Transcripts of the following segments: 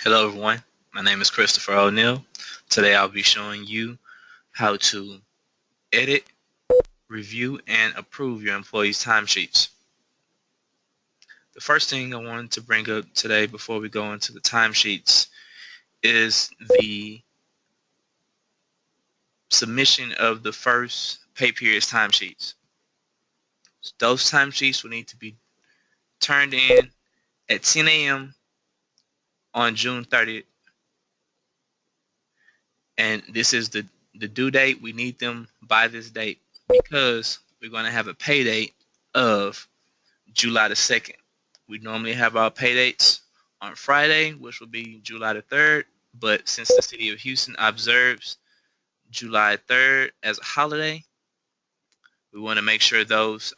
Hello everyone, my name is Christopher O'Neill. Today I'll be showing you how to edit, review, and approve your employees' timesheets. The first thing I wanted to bring up today before we go into the timesheets is the submission of the first pay period's timesheets. Those timesheets will need to be turned in at 10 a.m. on June 30th, and this is the due date. We need them by this date because we're going to have a pay date of July the 2nd. We normally have our pay dates on Friday, which will be July the 3rd, but since the city of Houston observes July 3rd as a holiday, we want to make sure those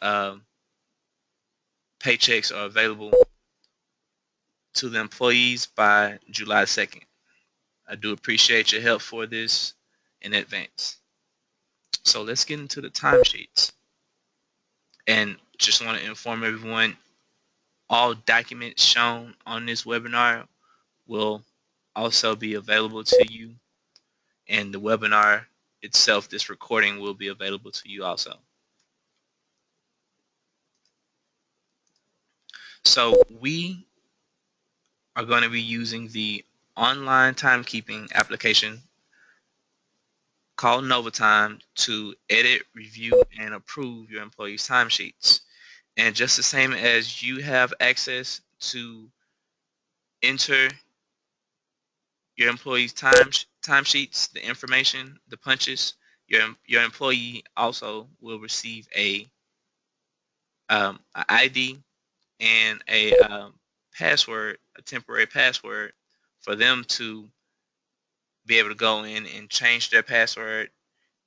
paychecks are available to the employees by July 2nd. I do appreciate your help for this in advance. So let's get into the timesheets. And just want to inform everyone, all documents shown on this webinar will also be available to you, and the webinar itself, this recording, will be available to you also. So we are going to be using the online timekeeping application called NovaTime to edit, review, and approve your employees' timesheets. And just the same as you have access to enter your employees' timesheets, the information, the punches, your employee also will receive a ID and a password, a temporary password, for them to be able to go in and change their password,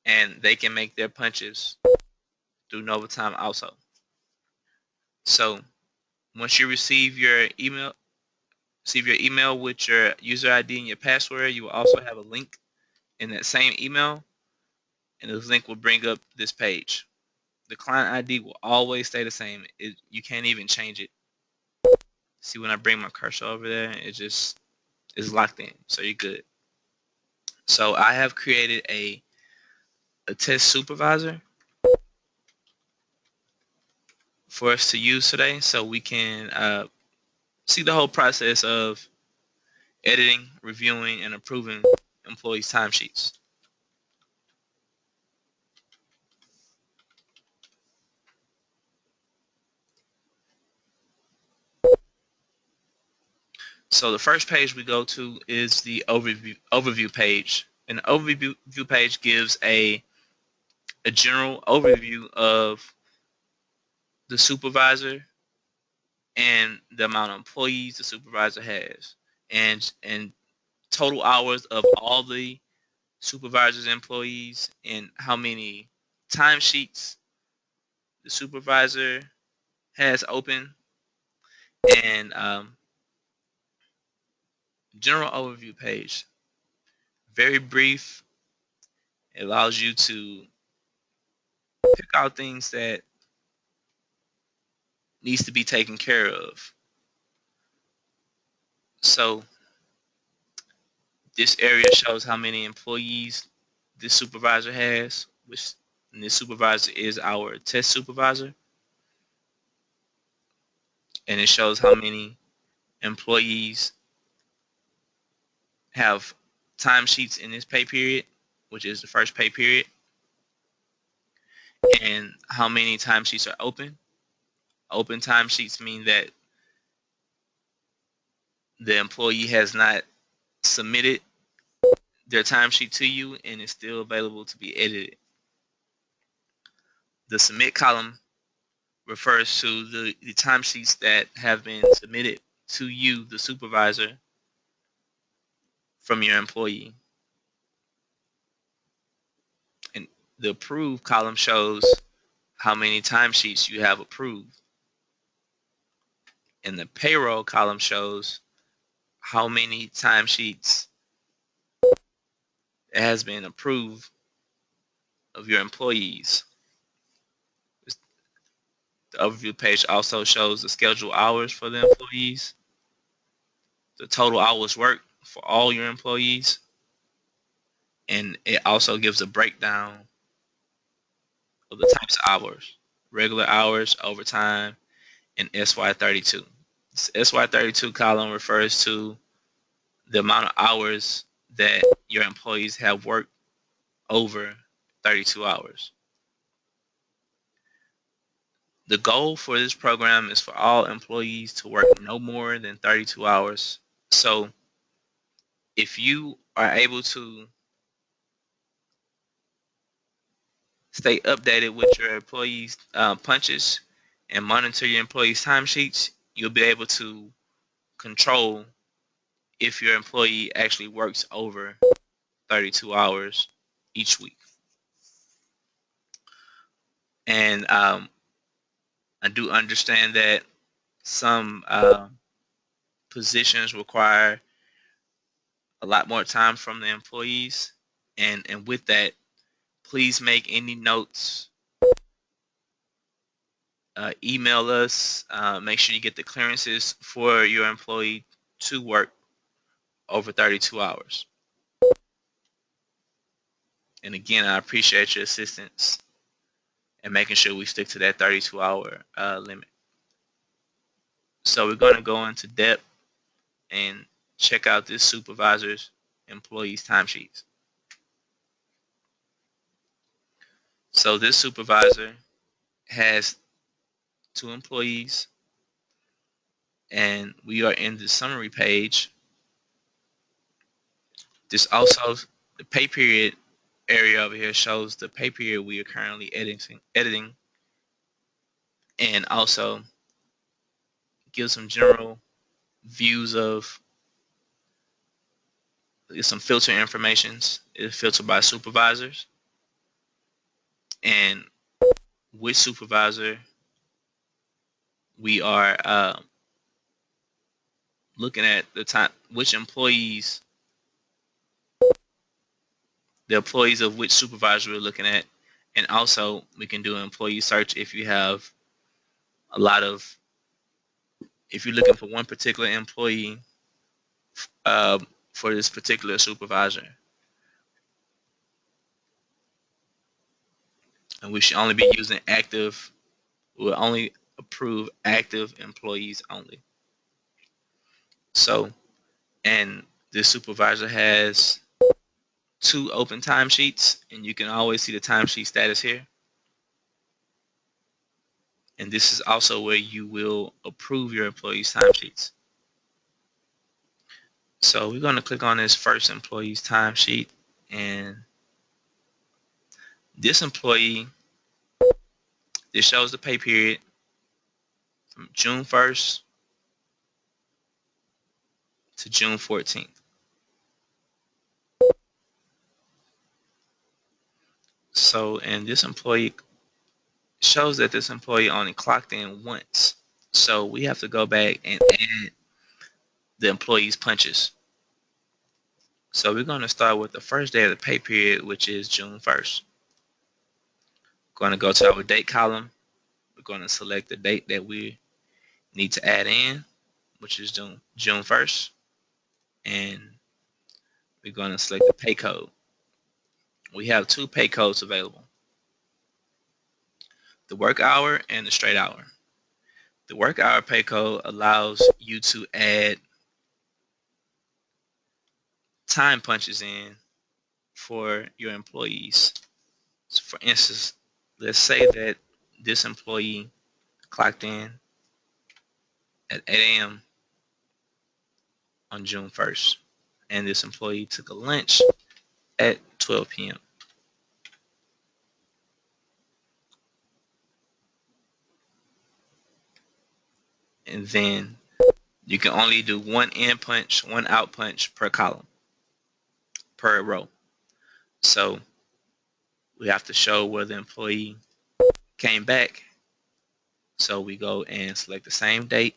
and they can make their punches through NovaTime also. So once you receive your email with your user ID and your password, you will also have a link in that same email, and this link will bring up this page. The client ID will always stay the same. You can't even change it. See, when I bring my cursor over there, it just is locked in, so you're good. So I have created a test supervisor for us to use today, so we can see the whole process of editing, reviewing, and approving employees' timesheets. So the first page we go to is the overview page. An overview page gives a general overview of the supervisor and the amount of employees the supervisor has, and total hours of all the supervisor's employees, and how many timesheets the supervisor has open, and general overview page. Very brief. It allows you to pick out things that needs to be taken care of. So this area shows how many employees this supervisor has, and this supervisor is our test supervisor. And it shows how many employees have timesheets in this pay period, which is the first pay period, and how many timesheets are open. Open timesheets mean that the employee has not submitted their timesheet to you and is still available to be edited. The submit column refers to the timesheets that have been submitted to you, the supervisor, from your employee. And the approve column shows how many timesheets you have approved. And the payroll column shows how many timesheets has been approved of your employees. The overview page also shows the scheduled hours for the employees, the total hours worked, for all your employees, and it also gives a breakdown of the types of hours: regular hours, overtime, and SY32. This SY32 column refers to the amount of hours that your employees have worked over 32 hours. The goal for this program is for all employees to work no more than 32 hours. So if you are able to stay updated with your employees' punches and monitor your employees' timesheets, you'll be able to control if your employee actually works over 32 hours each week. And I do understand that some positions require a lot more time from the employees. And with that, please make any notes. Email us. Make sure you get the clearances for your employee to work over 32 hours. And again, I appreciate your assistance and making sure we stick to that 32-hour limit. So we're going to go into depth and check out this supervisor's employees' timesheets. So this supervisor has 2 employees, and we are in the summary page. This also, the pay period area over here shows the pay period we are currently editing, and also gives some general views of some filter informations. It's filtered by supervisors, and which supervisor we are looking at the time, which employees, the employees of which supervisor we're looking at, and also we can do an employee search if you have a lot of, if you're looking for one particular employee uh, for this particular supervisor. And we should only be using active, we'll only approve active employees only. So, and this supervisor has 2 open timesheets, and you can always see the timesheet status here. And this is also where you will approve your employees' timesheets. So we're going to click on this first employee's timesheet, and this employee, this shows the pay period from June 1st to June 14th. So, and this employee shows that this employee only clocked in once. So we have to go back and add the employee's punches. So we're going to start with the first day of the pay period, which is June 1st. Going to go to our date column. We're going to select the date that we need to add in, which is June 1st. And we're going to select the pay code. We have 2 pay codes available: the work hour and the straight hour. The work hour pay code allows you to add time punches in for your employees. So for instance, let's say that this employee clocked in at 8 a.m. on June 1st, and this employee took a lunch at 12 p.m. And then you can only do 1 in punch, 1 out punch per column, per row. So we have to show where the employee came back. So we go and select the same date,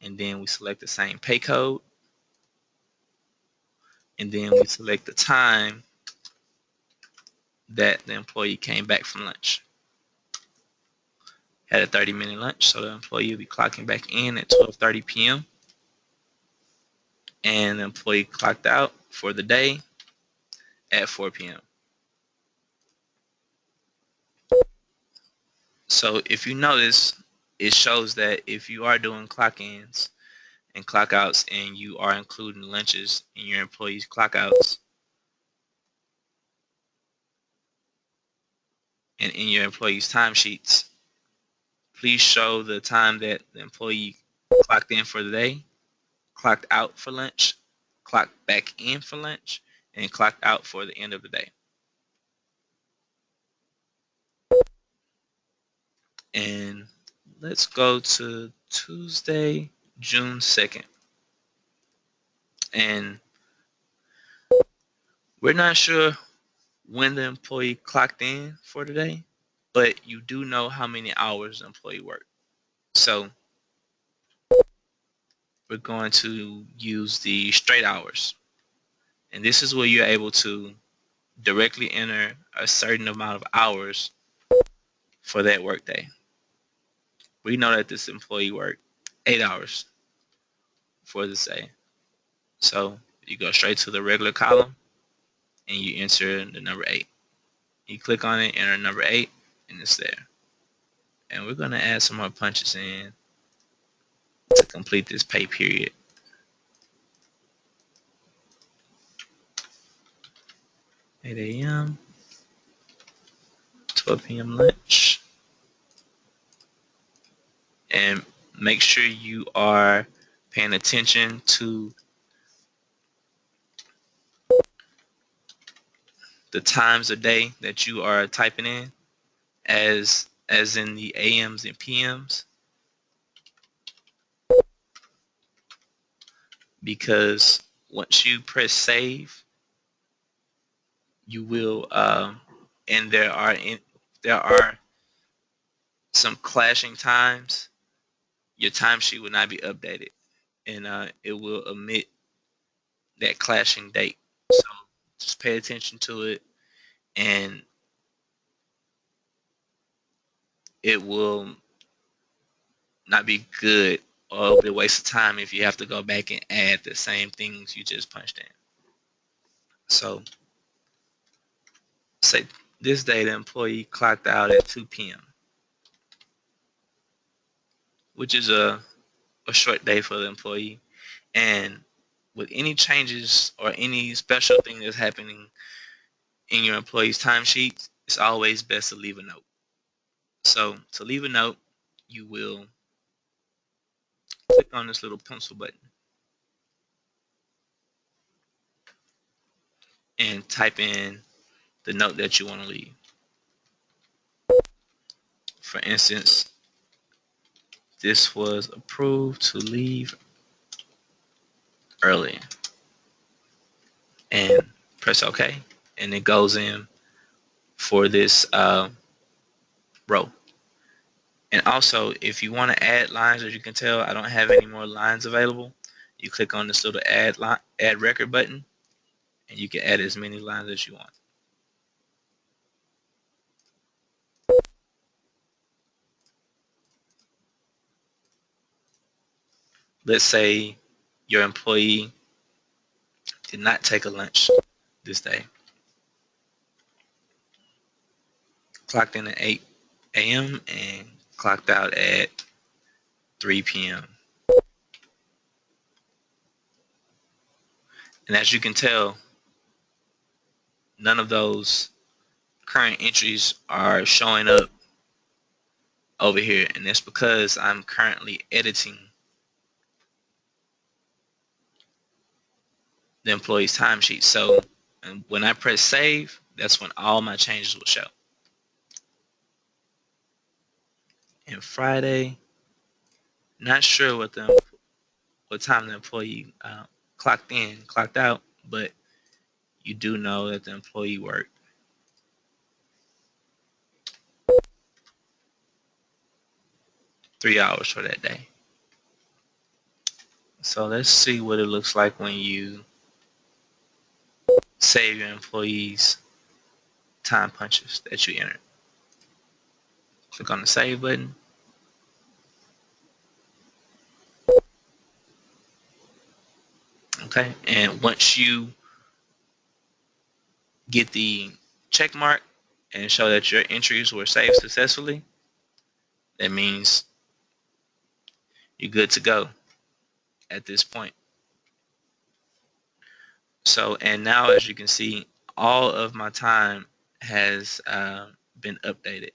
and then we select the same pay code, and then we select the time that the employee came back from lunch. Had a 30-minute lunch, so the employee will be clocking back in at 12:30 p.m. and the employee clocked out for the day at 4 p.m. So if you notice, it shows that if you are doing clock ins and clock outs and you are including lunches in your employees' clock outs and in your employees' timesheets, please show the time that the employee clocked in for the day, clocked out for lunch, clocked back in for lunch, and clocked out for the end of the day. And let's go to Tuesday, June 2nd. And we're not sure when the employee clocked in for the day, but you do know how many hours the employee worked. So we're going to use the straight hours. And this is where you're able to directly enter a certain amount of hours for that workday. We know that this employee worked 8 hours for this day. So you go straight to the regular column and you enter the number 8. You click on it, enter number 8, and it's there. And we're going to add some more punches in to complete this pay period. 8 a.m., 12 p.m. lunch. And make sure you are paying attention to the times of day that you are typing in, as in the AMs and PMs, because once you press save, you will and there are some clashing times. Your timesheet will not be updated, and it will omit that clashing date. So just pay attention to it, and it will not be good, or it'll be a waste of time if you have to go back and add the same things you just punched in. So say this day the employee clocked out at 2 p.m., which is a short day for the employee. And with any changes or any special thing that's happening in your employee's timesheet, it's always best to leave a note. So to leave a note, you will click on this little pencil button and type in the note that you want to leave. For instance, this was approved to leave early, and press OK, and it goes in for this row. And also, if you want to add lines, as you can tell, I don't have any more lines available. You click on this little add record button, and you can add as many lines as you want. Let's say your employee did not take a lunch this day. Clocked in at 8 a.m. and clocked out at 3 p.m. And as you can tell, none of those current entries are showing up over here, and that's because I'm currently editing the employee's timesheet. So when I press save, that's when all my changes will show. And Friday, not sure what time the employee clocked in, clocked out, but you do know that the employee worked 3 hours for that day. So let's see what it looks like when you save your employees' time punches that you entered. Click on the save button. Okay, and once you get the check mark and show that your entries were saved successfully, that means you're good to go at this point. So, and now as you can see, all of my time has been updated,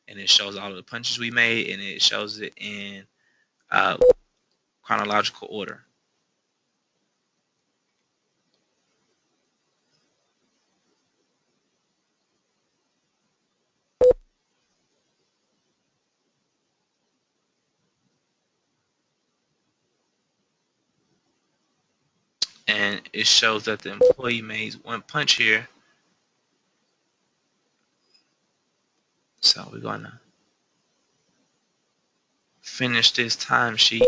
and it shows all of the punches we made, and it shows it in uh, chronological order. And it shows that the employee made one punch here. So we're gonna finish this timesheet.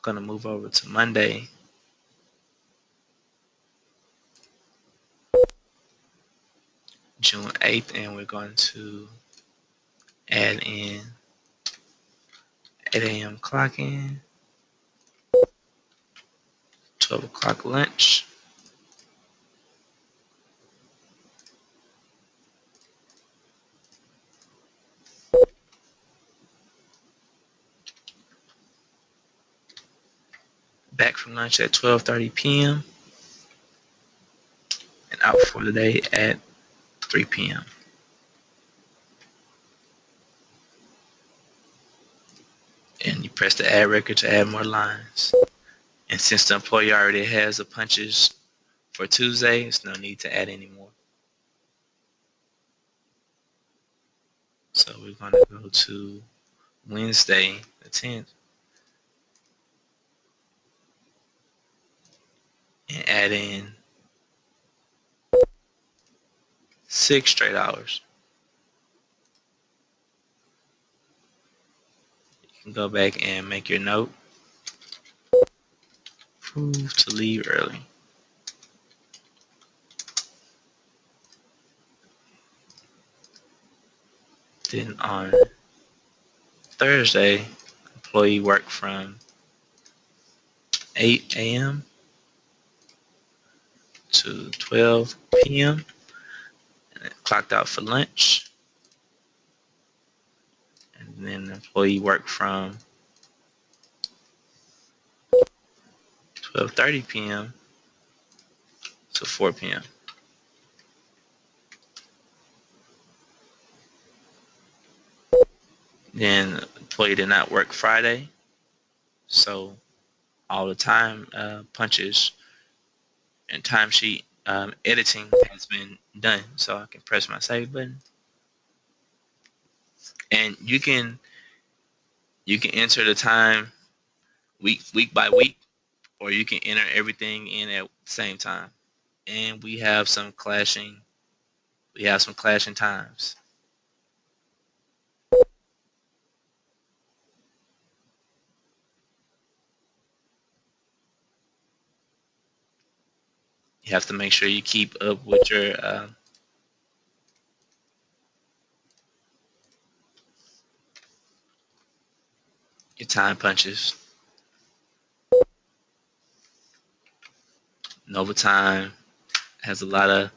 Gonna move over to Monday, June 8th, and we're going to add in 8 a.m. clock in, 12 o'clock lunch, back from lunch at 12:30 p.m. and out for the day at 3 p.m. And you press the add record to add more lines. And since the employee already has the punches for Tuesday, there's no need to add any more. So we're going to go to Wednesday, the 10th, and add in 6 straight hours. You can go back and make your note. Prove to leave early. Then on Thursday, employee worked from 8 a.m. to 12 p.m. and clocked out for lunch. And then the employee worked from 12:30 p.m. to 4 p.m. Then the employee did not work Friday, so all the time punches and timesheet editing has been done. So I can press my save button, and you can enter the time week by week, or you can enter everything in at the same time. And we have some clashing times. You have to make sure you keep up with your time punches. Nova Time has a lot of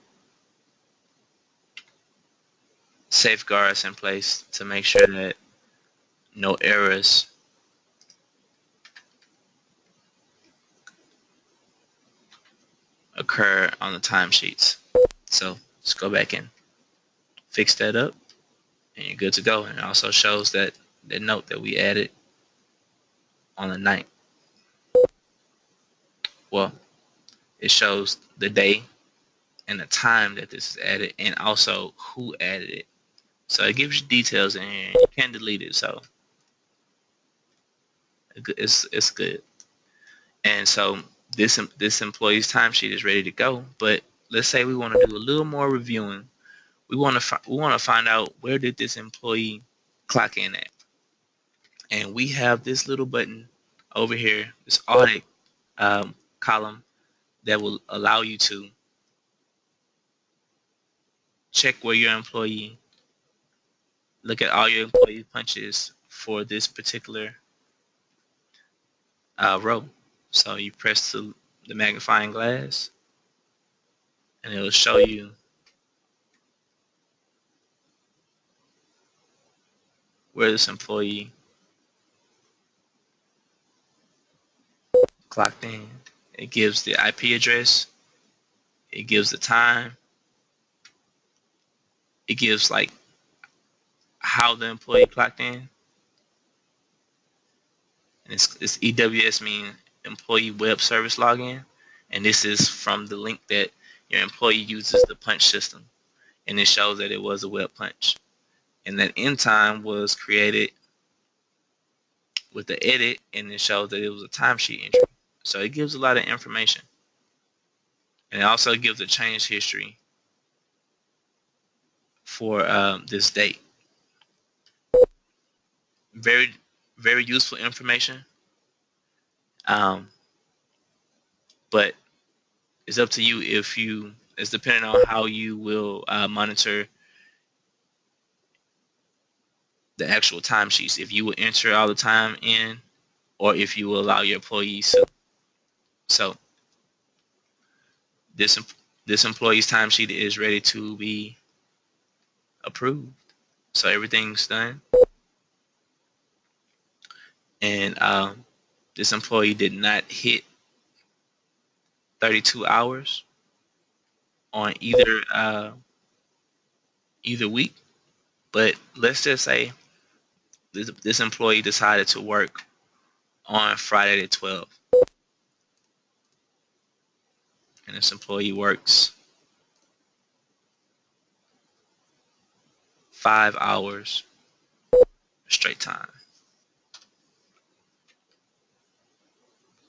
safeguards in place to make sure that no errors occur on the timesheets. So just go back and fix that up, and you're good to go. And it also shows that the note that we added on the 9th. Well, it shows the day and the time that this is added, and also who added it. So it gives you details in here. You can delete it, so it's good. And so this employee's timesheet is ready to go. But let's say we want to do a little more reviewing. We want to find out, where did this employee clock in at? And we have this little button over here, this audit column, that will allow you to check where your employee, look at all your employee punches for this particular row. So you press the magnifying glass, and it will show you where this employee clocked in. It gives the IP address, it gives the time, it gives like how the employee clocked in, and it's EWS mean Employee Web Service Login, and this is from the link that your employee uses the punch system, and it shows that it was a web punch, and that end time was created with the edit, and it shows that it was a timesheet entry. So it gives a lot of information, and it also gives a change history for this date. Very, very useful information. Um, but it's up to you if you. It's depending on how you will monitor the actual timesheets. If you will enter all the time in, or if you will allow your employees to. So this this employee's timesheet is ready to be approved. So everything's done, and this employee did not hit 32 hours on either week. But let's just say this employee decided to work on Friday the 12th, and this employee works 5 hours straight time.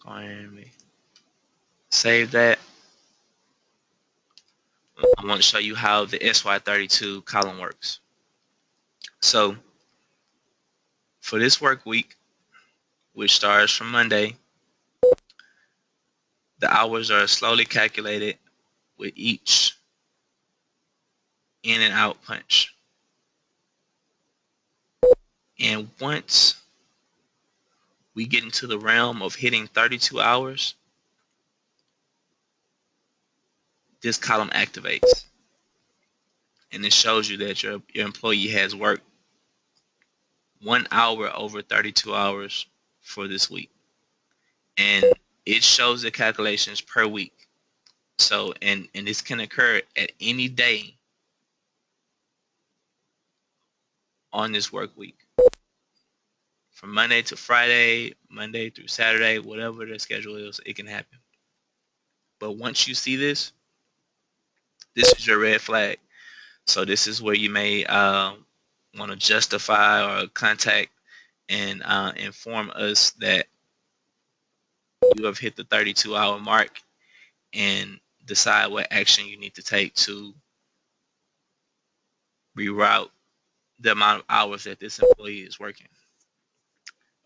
Go ahead and save that. I want to show you how the SY32 column works. So for this work week, which starts from Monday, the hours are slowly calculated with each in and out punch. And once we get into the realm of hitting 32 hours, this column activates. And it shows you that your employee has worked 1 hour over 32 hours for this week. And it shows the calculations per week. So, and this can occur at any day on this work week. From Monday to Friday, Monday through Saturday, whatever the schedule is, it can happen. But once you see this is your red flag. So this is where you may want to justify or contact and inform us that you have hit the 32-hour mark and decide what action you need to take to reroute the amount of hours that this employee is working,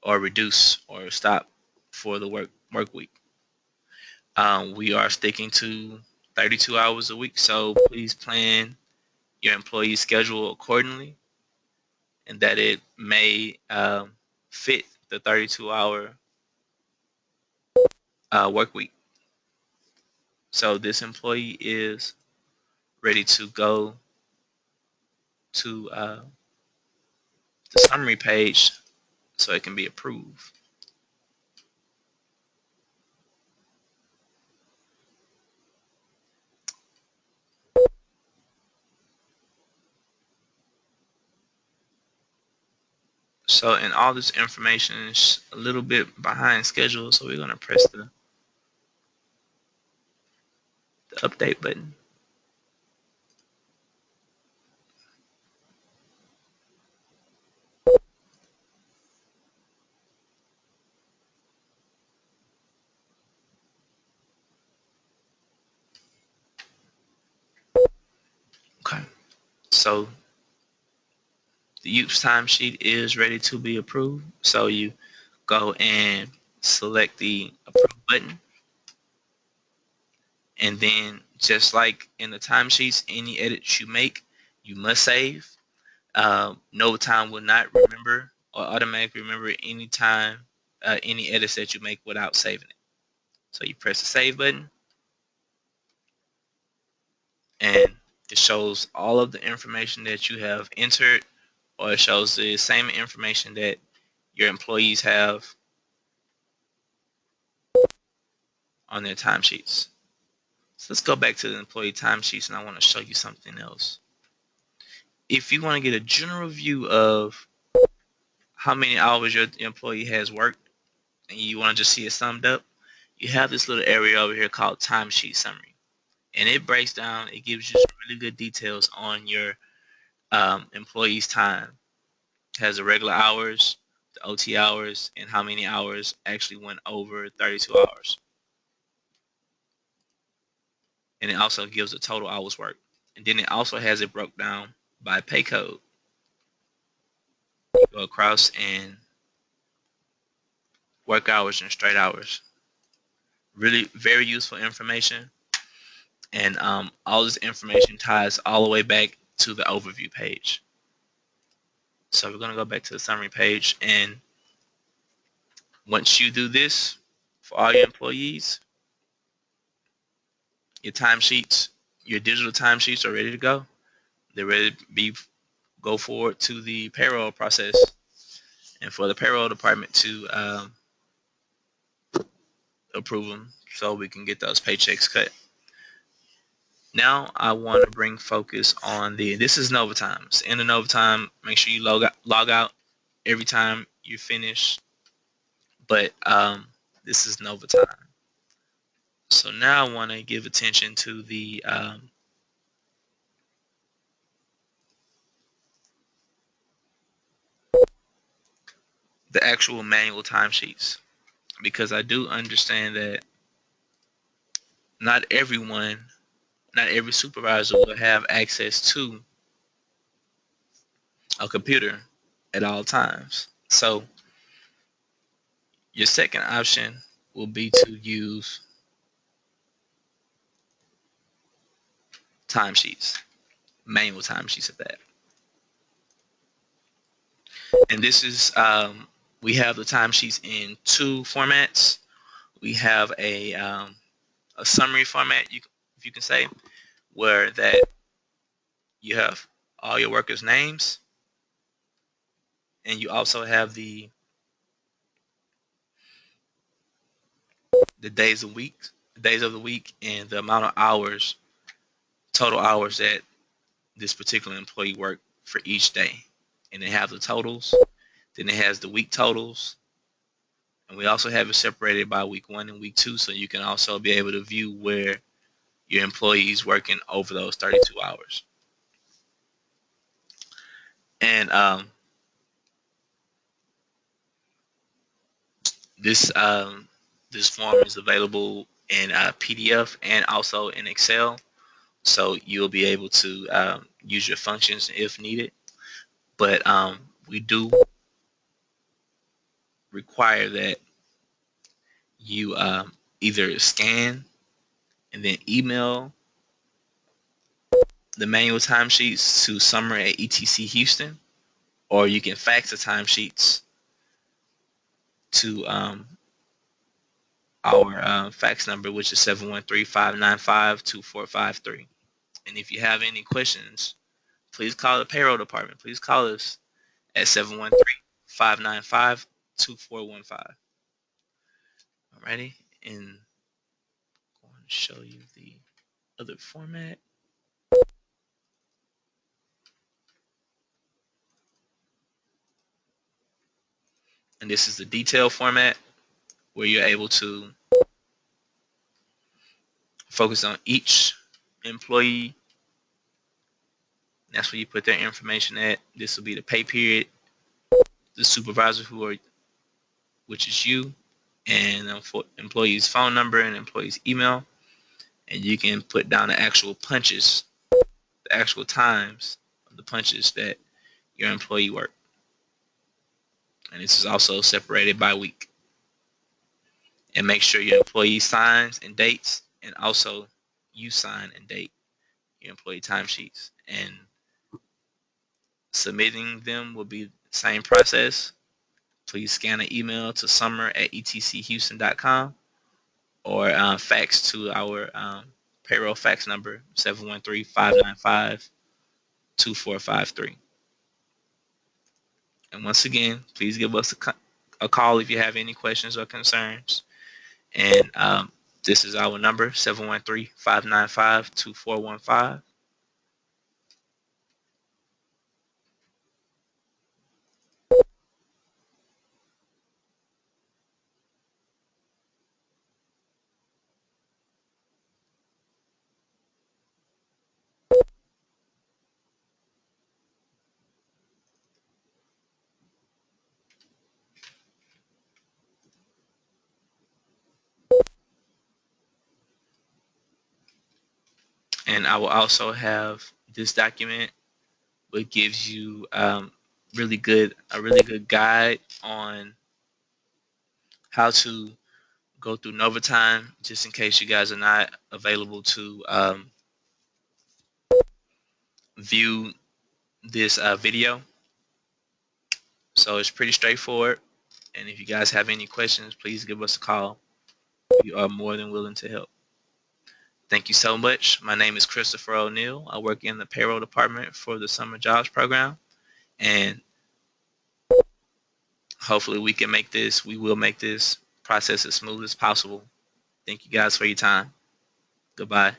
or reduce or stop for the work week. We are sticking to 32 hours a week, so please plan your employee's schedule accordingly, and that it may fit the 32-hour work week. So this employee is ready to go to the summary page so it can be approved. So, and all this information is a little bit behind schedule, so we're going to press the update button. Okay, so the UPS timesheet is ready to be approved. So you go and select the approve button, and then just like in the timesheets, any edits you make, you must save. No time will not remember or automatically remember any time any edits that you make without saving it. So you press the save button, and it shows all of the information that you have entered, or it shows the same information that your employees have on their timesheets. So let's go back to the employee timesheets, and I want to show you something else. If you want to get a general view of how many hours your employee has worked, and you want to just see it summed up, you have this little area over here called timesheet summary. And it breaks down, it gives you some really good details on your employee's time. It has the regular hours, the OT hours, and how many hours actually went over 32 hours. And it also gives the total hours worked. And then it also has it broke down by pay code. You go across and work hours and straight hours. Really very useful information. And all this information ties all the way back to the overview page. So we're going to go back to the summary page, and once you do this for all your employees, your timesheets, your digital timesheets are ready to go. They're ready to go forward to the payroll process, and for the payroll department to approve them so we can get those paychecks cut. Now I want to bring focus on this is Nova time. So in the Nova time, make sure you log out every time you finish. But this is Nova time. So now I want to give attention to the actual manual timesheets, because I do understand that not every supervisor will have access to a computer at all times. So your second option will be to use timesheets, manual timesheets at that. And this is we have the timesheets in two formats. We have a summary format, if you can say, where that you have all your workers' names, and you also have the days of the week, and the amount of hours, total hours that this particular employee worked for each day. And they have the totals. Then it has the week totals. And we also have it separated by week 1 and week 2, so you can also be able to view where your employee is working over those 32 hours. And this form is available in PDF and also in Excel, so you'll be able to use your functions if needed. But we do require that you either scan and then email the manual timesheets to Summer at ETC Houston, or you can fax the timesheets to our fax number, which is 713-595-2453. And if you have any questions, please call the payroll department. Please call us at 713-595-2415. Alrighty, and I'm going to show you the other format. And this is the detail format, where you're able to focus on each employee. That's where you put their information at. This will be the pay period, the supervisor which is you, and for employee's phone number and employee's email. And you can put down the actual punches, the actual times of the punches that your employee worked. And this is also separated by week. And make sure your employee signs and dates, and also you sign and date your employee timesheets. And submitting them will be the same process. please scan an email to summer@etchouston.com or fax to our payroll fax number 713-595-2453. And once again, please give us a call if you have any questions or concerns. And this is our number, 713-595-2415. And I will also have this document, which gives you a really good guide on how to go through Nova Time, just in case you guys are not available to view this video. So it's pretty straightforward. And if you guys have any questions, please give us a call. We are more than willing to help. Thank you so much. My name is Christopher O'Neill. I work in the payroll department for the Summer Jobs Program. And hopefully we will make this process as smooth as possible. Thank you guys for your time. Goodbye.